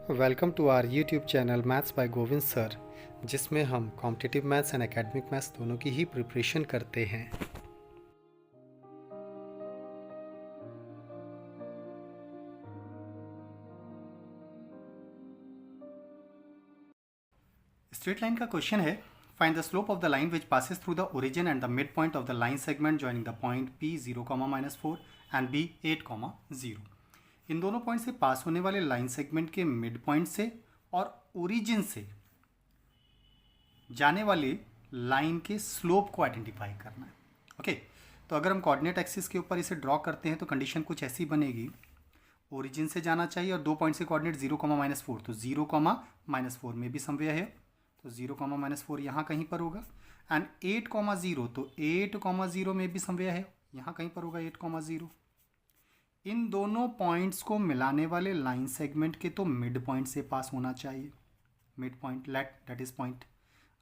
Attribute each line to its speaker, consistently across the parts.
Speaker 1: Welcome to our YouTube channel maths by Govind sir, जिसमें हम competitive maths and academic maths दोनों की ही प्रिपरेशन करते हैं। स्ट्रेट लाइन का क्वेश्चन है, find the slope of the line which passes through the origin and the mid point of the line segment joining the point P 0, -4 and B 8, 0। इन दोनों point से पास होने वाले लाइन सेगमेंट के mid point से और ओरिजिन से जाने वाले लाइन के स्लोप को आइडेंटिफाई करना है। ओके, तो अगर हम कोऑर्डिनेट एक्सिस के ऊपर इसे ड्रॉ करते हैं तो कंडीशन कुछ ऐसी बनेगी, ओरिजिन से जाना चाहिए और दो पॉइंट से कोऑर्डिनेट 0, -4, तो 0, -4 में भी समव्यय है, तो 0, -4 यहाँ कहीं पर होगा। एंड 8, 0, तो 8, 0 में भी समव्यय है, यहाँ कहीं पर होगा 8, 0। इन दोनों पॉइंट्स को मिलाने वाले लाइन सेगमेंट के तो मिड पॉइंट से पास होना चाहिए। Mid point that is point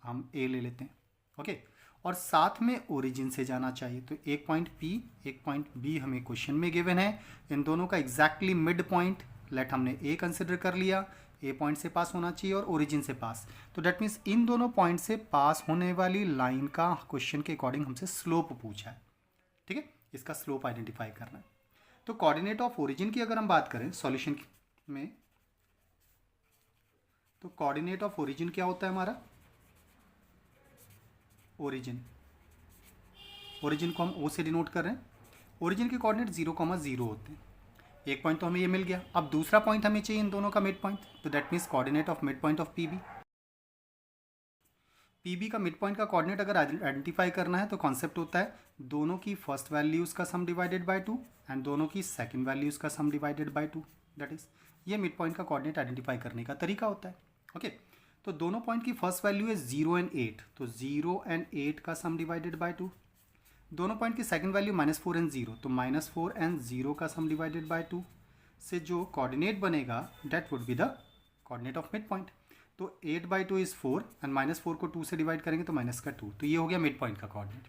Speaker 1: हम ए ले लेते हैं। ओके, और साथ में ओरिजिन से जाना चाहिए, तो एक पॉइंट P एक पॉइंट B हमें क्वेश्चन में गिवन है। इन दोनों का एग्जैक्टली मिड पॉइंट लेट हमने ए कंसिडर कर लिया, ए पॉइंट से पास होना चाहिए और ओरिजिन से पास, तो डेट मीन्स इन दोनों पॉइंट से पास होने वाली लाइन का क्वेश्चन के अकॉर्डिंग हमसे स्लोप पूछा है। ठीक है, इसका स्लोप आइडेंटिफाई करना है। तो कोऑर्डिनेट ऑफ ओरिजिन की अगर हम बात करें सॉल्यूशन में, तो कोऑर्डिनेट ऑफ ओरिजिन क्या होता है हमारा, ओरिजिन को हम O से डिनोट कर रहे हैं। ओरिजिन के कोऑर्डिनेट 0, 0 होते हैं। एक पॉइंट तो हमें ये मिल गया, अब दूसरा पॉइंट हमें चाहिए इन दोनों का मिड पॉइंट, तो that means coordinate of mid point of PB का मिड पॉइंट का कोऑर्डिनेट अगर आइडेंटिफाई करना है तो कॉन्सेप्ट होता है दोनों की फर्स्ट वैल्यूज़ का सम डिवाइडेड बाय 2 एंड दोनों की सेकंड वैल्यूज़ का सम डिवाइडेड बाय 2, दैट इज ये मिड पॉइंट का कोऑर्डिनेट आइडेंटिफाई करने का तरीका होता है। ओके, तो दोनों पॉइंट की फर्स्ट वैल्यू है 0 एंड 8, तो 0 एंड 8 का सम डिवाइडेड बाय 2। दोनों पॉइंट की सेकंड वैल्यू -4 एंड 0, तो -4 एंड 0 का सम डिवाइडेड बाय 2 से जो कोऑर्डिनेट बनेगा that would be the coordinate of mid point. तो 8/2 इज़ 4 एंड -4 को 2 से डिवाइड करेंगे तो -2, तो ये हो गया मिड पॉइंट का कोऑर्डिनेट।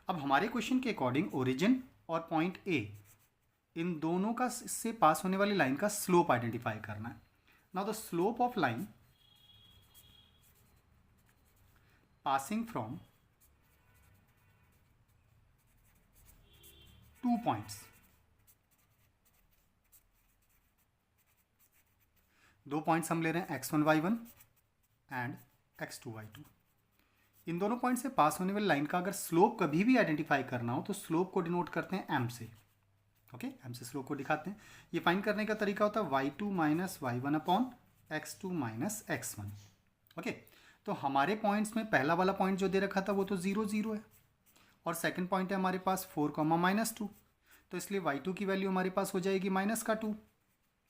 Speaker 1: अब हमारे क्वेश्चन के अकॉर्डिंग ओरिजिन और पॉइंट ए इन दोनों का से पास होने वाली लाइन का स्लोप आइडेंटिफाई करना है। Now the slope of line passing from 2 points, दो पॉइंट्स हम ले रहे हैं x1 y1 and x2 y2। इन दोनों पॉइंट से पास होने वाली लाइन का अगर स्लोप कभी भी आइडेंटिफाई करना हो तो स्लोप को डिनोट करते हैं m से। ओके, m से स्लोप को दिखाते हैं। ये फाइंड करने का तरीका होता है y2 - y1 upon x2 - x1। Okay, तो हमारे पॉइंट्स में पहला वाला पॉइंट जो दे रखा था वो तो 0, 0 है, और सेकंड पॉइंट है हमारे पास 4, -2, तो इसलिए y2 की वैल्यू हमारे पास हो जाएगी -2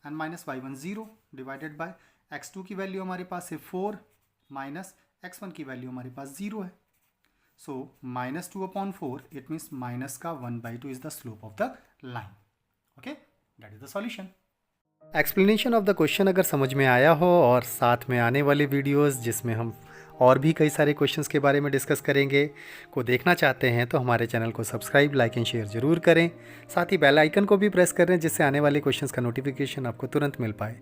Speaker 1: and -y1 0 divided by x2 की वैल्यू हमारे पास है 4 -x1 की वैल्यू हमारे पास 0 है। सो -2 अपॉन 4 इट मीन्स माइनस का 1/2 is the slope of the line. Okay, that is the solution. Explanation of the question अगर समझ में आया हो और साथ में आने वाली वीडियोस जिसमें हम और भी कई सारे क्वेश्चंस के बारे में डिस्कस करेंगे को देखना चाहते हैं तो हमारे चैनल को सब्सक्राइब, लाइक एंड शेयर ज़रूर करें। साथ ही बेल आइकन को भी प्रेस करें जिससे आने वाले क्वेश्चंस का नोटिफिकेशन आपको तुरंत मिल पाए।